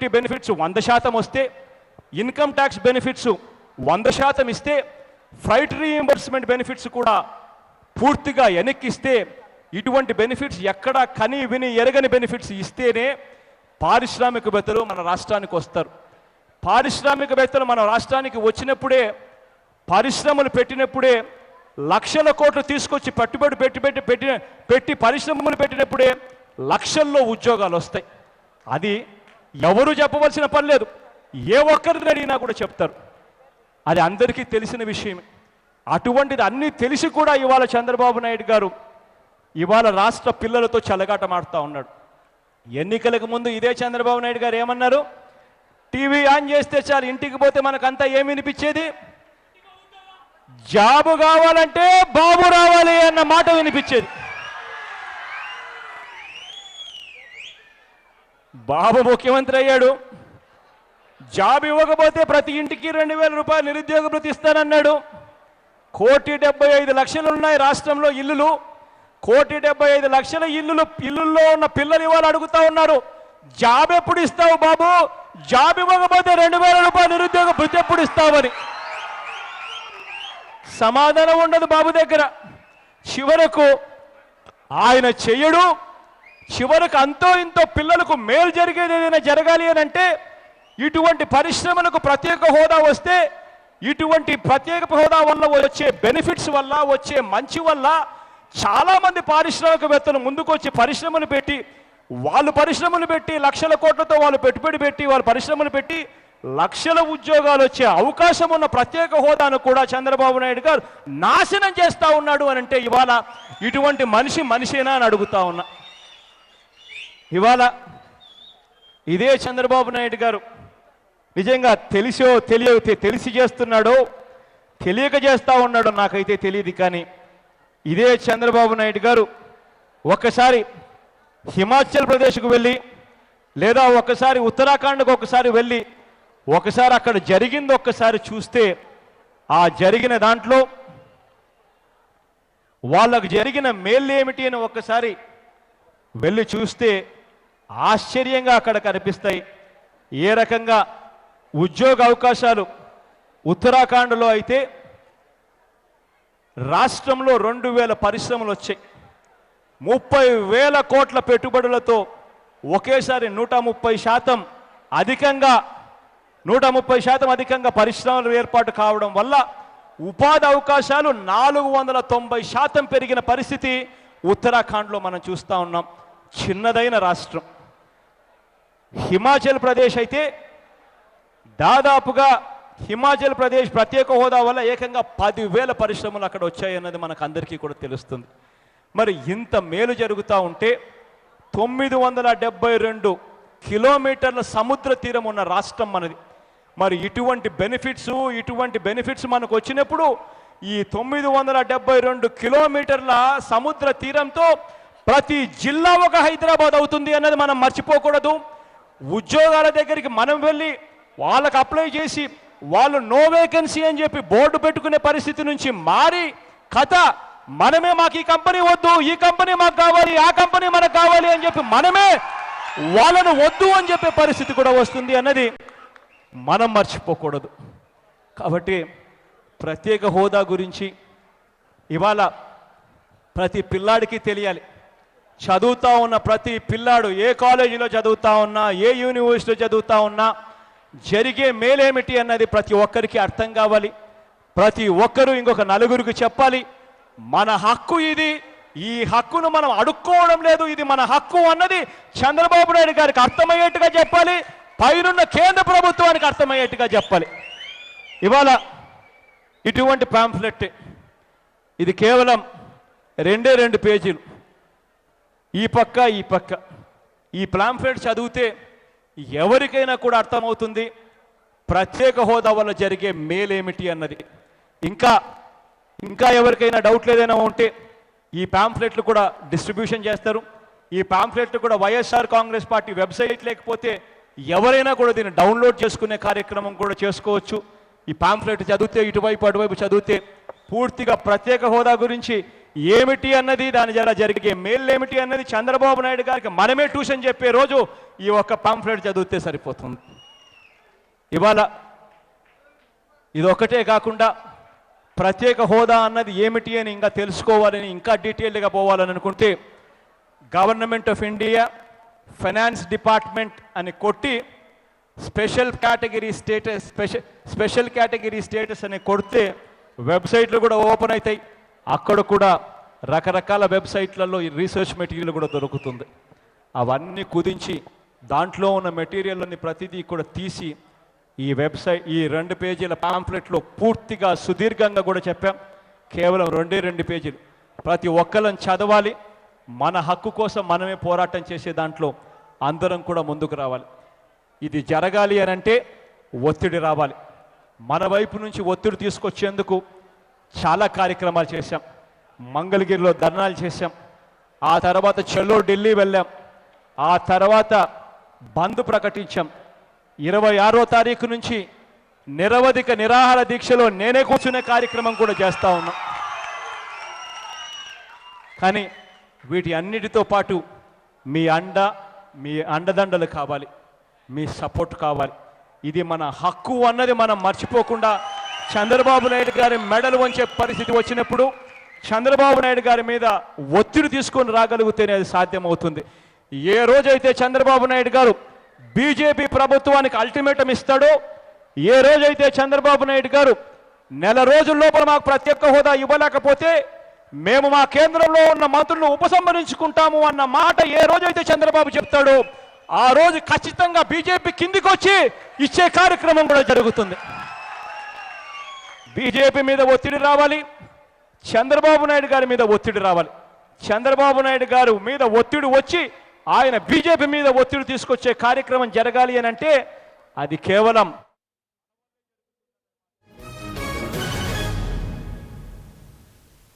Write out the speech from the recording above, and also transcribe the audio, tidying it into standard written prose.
Gratuity benefits 100% వస్తే, income tax benefits 100% ఇస్తే, flight reimbursement benefits కూడా పూర్తిగా వెనక్కిస్తే, ఇటువంటి బెనిఫిట్స్ ఎక్కడా కని విని ఎరగని బెనిఫిట్స్ ఇస్తేనే పారిశ్రామికవేత్తలు మన రాష్ట్రానికి వస్తారు. పారిశ్రామికవేత్తలు మన రాష్ట్రానికి వచ్చినప్పుడే, పరిశ్రమలు పెట్టినప్పుడే, లక్షల కోట్లు తీసుకొచ్చి పెట్టుబడి పెట్టి పరిశ్రమలు పెట్టినప్పుడే లక్షల్లో ఉద్యోగాలు వస్తాయి. అది ఎవరు చెప్పవలసిన పని లేదు, ఏ ఒక్కరిని అడిగినా కూడా చెప్తారు. అది అందరికీ తెలిసిన విషయమే. అటువంటిది అన్నీ తెలిసి కూడా ఇవాళ చంద్రబాబు నాయుడు గారు ఇవాళ రాష్ట్ర పిల్లలతో చెలగాటమాడుతూ ఉన్నాడు. ఎన్నికలకు ముందు ఇదే చంద్రబాబు నాయుడు గారు ఏమన్నారు? టీవీ ఆన్ చేస్తే చాలు, ఇంటికి పోతే మనకంతా ఏమి వినిపించేది? జాబు కావాలంటే బాబు రావాలి అన్న మాట వినిపించేది. బాబు ముఖ్యమంత్రి అయ్యాడు, జాబ్ ఇవ్వకపోతే ప్రతి ఇంటికి 2000 రూపాయలు నిరుద్యోగ భృతి ఇస్తానన్నాడు. 1,75,00,000 ఉన్నాయి రాష్ట్రంలో ఇల్లులు. 1,75,00,000 ఇల్లుల్లో ఉన్న పిల్లలు ఇవాళ అడుగుతా ఉన్నారు, జాబ్ ఎప్పుడు ఇస్తావు బాబు? జాబ్ ఇవ్వకపోతే 2000 రూపాయలు నిరుద్యోగ భృతి ఎప్పుడు ఇస్తావని. సమాధానం ఉండదు బాబు దగ్గర. చివరకు ఆయన చెయ్యడు. చివరకు అంతో ఇంతో పిల్లలకు మేలు జరిగేది ఏదైనా జరగాలి అని అంటే, ఇటువంటి పరిశ్రమలకు ప్రత్యేక హోదా వస్తే, ఇటువంటి ప్రత్యేక హోదా వల్ల వచ్చే బెనిఫిట్స్ వల్ల వచ్చే మంచి వల్ల చాలామంది పారిశ్రామికవేత్తలు ముందుకొచ్చి పరిశ్రమలు పెట్టి, వాళ్ళు పరిశ్రమలు పెట్టి లక్షల కోట్లతో వాళ్ళు పెట్టుబడి పెట్టి వాళ్ళు పరిశ్రమలు పెట్టి లక్షల ఉద్యోగాలు వచ్చే అవకాశం ఉన్న ప్రత్యేక హోదాను కూడా చంద్రబాబు నాయుడు గారు నాశనం చేస్తూ ఉన్నాడు అని అంటే, ఇవాళ ఇటువంటి మనిషేనా అని అడుగుతా ఉన్నా. ఇవాళ ఇదే చంద్రబాబు నాయుడు గారు నిజంగా తెలిసి చేస్తున్నాడో తెలియక చేస్తూ ఉన్నాడో నాకైతే తెలియదు. కానీ ఇదే చంద్రబాబు నాయుడు గారు ఒక్కసారి హిమాచల్ ప్రదేశ్కు వెళ్ళి, లేదా ఒక్కసారి ఉత్తరాఖండ్కు ఒకసారి వెళ్ళి, ఒకసారి అక్కడ జరిగింది ఒక్కసారి చూస్తే, ఆ జరిగిన దాంట్లో వాళ్ళకు జరిగిన మేలు ఏమిటి అని ఒక్కసారి వెళ్ళి చూస్తే ఆశ్చర్యంగా అక్కడ కనిపిస్తాయి. ఏ రకంగా ఉద్యోగ అవకాశాలు ఉత్తరాఖండ్లో అయితే రాష్ట్రంలో 2000 పరిశ్రమలు వచ్చాయి. 30,000 కోట్ల పెట్టుబడులతో ఒకేసారి 130% అధికంగా పరిశ్రమలు ఏర్పాటు కావడం వల్ల ఉపాధి అవకాశాలు 490% పెరిగిన పరిస్థితి ఉత్తరాఖండ్లో మనం చూస్తూ ఉన్నాం. చిన్నదైన రాష్ట్రం. హిమాచల్ ప్రదేశ్ అయితే దాదాపుగా హిమాచల్ ప్రదేశ్ ప్రత్యేక హోదా వల్ల ఏకంగా 10,000 పరిశ్రమలు అక్కడ వచ్చాయన్నది మనకు అందరికీ కూడా తెలుస్తుంది. మరి ఇంత మేలు జరుగుతూ ఉంటే 972 కిలోమీటర్ల సముద్ర తీరం ఉన్న రాష్ట్రం మనది. మరి ఇటువంటి బెనిఫిట్స్ మనకు వచ్చినప్పుడు ఈ 972 కిలోమీటర్ల సముద్ర తీరంతో ప్రతి జిల్లా ఒక హైదరాబాద్ అవుతుంది అన్నది మనం మర్చిపోకూడదు. ఉద్యోగాల దగ్గరికి మనం వెళ్ళి వాళ్ళకు అప్లై చేసి వాళ్ళు నో వేకెన్సీ అని చెప్పి బోర్డు పెట్టుకునే పరిస్థితి నుంచి మారి కథ మనమే మాకు ఈ కంపెనీ వద్దు, ఈ కంపెనీ మాకు కావాలి, ఆ కంపెనీ మనకు కావాలి అని చెప్పి మనమే వాళ్ళను వద్దు అని చెప్పే పరిస్థితి కూడా వస్తుంది అన్నది మనం మర్చిపోకూడదు. కాబట్టి ప్రత్యేక హోదా గురించి ఇవాళ ప్రతి పిల్లాడికి తెలియాలి. చదువుతా ఉన్న ప్రతి పిల్లాడు ఏ కాలేజీలో చదువుతా ఉన్నా, ఏ యూనివర్సిటీలో చదువుతా ఉన్నా జరిగే మేలేమిటి అన్నది ప్రతి ఒక్కరికి అర్థం కావాలి. ప్రతి ఒక్కరూ ఇంకొక నలుగురికి చెప్పాలి, మన హక్కు ఇది, ఈ హక్కును మనం అడుక్కోవడం లేదు, ఇది మన హక్కు అన్నది చంద్రబాబు నాయుడు గారికి అర్థమయ్యేట్టుగా చెప్పాలి, పైనున్న కేంద్ర ప్రభుత్వానికి అర్థమయ్యేట్టుగా చెప్పాలి. ఇవాళ ఇటువంటి పాంఫ్లెట్ ఇది కేవలం 2 పేజీలు, ఈ పక్క ఈ పాంఫ్లెట్ చదివితే ఎవరికైనా కూడా అర్థమవుతుంది ప్రత్యేక హోదా వల్ల జరిగే మేలేమిటి అన్నది. ఇంకా ఎవరికైనా డౌట్లు ఏదైనా ఉంటే ఈ పాంఫ్లెట్లు కూడా డిస్ట్రిబ్యూషన్ చేస్తారు. ఈ పాంఫ్లెట్లు కూడా వైఎస్ఆర్ కాంగ్రెస్ పార్టీ వెబ్సైట్ లేకపోతే ఎవరైనా కూడా దీన్ని డౌన్లోడ్ చేసుకునే కార్యక్రమం కూడా చేసుకోవచ్చు. ఈ పాంఫ్లెట్ చదివితే ఇటువైపు అటువైపు చదివితే పూర్తిగా ప్రత్యేక హోదా గురించి ఏమిటి అన్నది దాని జర జరిగే మేలు ఏమిటి అన్నది చంద్రబాబు నాయుడు గారికి మనమే ట్యూషన్ చెప్పే రోజు ఈ ఒక్క పాంఫ్లెట్ చదివితే సరిపోతుంది. ఇవాళ ఇదొక్కటే కాకుండా ప్రత్యేక హోదా అన్నది ఏమిటి అని ఇంకా తెలుసుకోవాలని ఇంకా డీటెయిల్గా పోవాలని అనుకుంటే government of India finance department అని కొట్టి స్పెషల్ కేటగిరీ స్టేటస్ అని కొడితే వెబ్సైట్లు కూడా ఓపెన్ అవుతాయి. అక్కడ కూడా రకరకాల వెబ్సైట్లలో ఈ రీసెర్చ్ మెటీరియల్ కూడా దొరుకుతుంది. అవన్నీ కుదించి దాంట్లో ఉన్న మెటీరియల్ని ప్రతిదీ కూడా తీసి ఈ వెబ్సైట్ ఈ 2 పేజీల పాంఫ్లెట్లో పూర్తిగా సుదీర్ఘంగా కూడా చెప్పాం. కేవలం 2 పేజీలు ప్రతి ఒక్కళ్ళని చదవాలి. మన హక్కు కోసం మనమే పోరాటం చేసే దాంట్లో అందరం కూడా ముందుకు రావాలి. ఇది జరగాలి అని అంటే ఒత్తిడి రావాలి. మన వైపు నుంచి ఒత్తిడి తీసుకొచ్చేందుకు చాలా కార్యక్రమాలు చేశాం. మంగళగిరిలో ధర్నాలు చేశాం. ఆ తర్వాత చెల్లో ఢిల్లీ వెళ్ళాం. ఆ తర్వాత బంద్ ప్రకటించాం. 26వ తారీఖు నుంచి నిరవధిక నిరాహార దీక్షలో నేనే కూర్చునే కార్యక్రమం కూడా చేస్తూ ఉన్నాం. కానీ వీటి అన్నిటితో పాటు మీ అండదండలు కావాలి, మీ సపోర్ట్ కావాలి. ఇది మన హక్కు అన్నది మనం మర్చిపోకుండా చంద్రబాబు నాయుడు గారి మెడలు వంచే పరిస్థితి వచ్చినప్పుడు చంద్రబాబు నాయుడు గారి మీద ఒత్తిడి తీసుకొని రాగలిగితేనే అది సాధ్యమవుతుంది. ఏ రోజైతే చంద్రబాబు నాయుడు గారు బీజేపీ ప్రభుత్వానికి అల్టిమేటం ఇస్తాడో, ఏ రోజైతే చంద్రబాబు నాయుడు గారు నెల రోజుల లోపల మాకు ప్రత్యేక హోదా ఇవ్వలేకపోతే మేము మా కేంద్రంలో ఉన్న మంత్రులను ఉపసంహరించుకుంటాము అన్న మాట ఏ రోజైతే చంద్రబాబు చెప్తాడో ఆ రోజు ఖచ్చితంగా బీజేపీ కిందికి వచ్చి ఇచ్చే కార్యక్రమం కూడా జరుగుతుంది. బీజేపీ మీద ఒత్తిడి రావాలి, చంద్రబాబు నాయుడు గారి మీద ఒత్తిడి రావాలి. చంద్రబాబు నాయుడు గారు మీద ఒత్తిడి వచ్చి ఆయన బీజేపీ మీద ఒత్తిడి తీసుకొచ్చే కార్యక్రమం జరగాలి అని అంటే అది కేవలం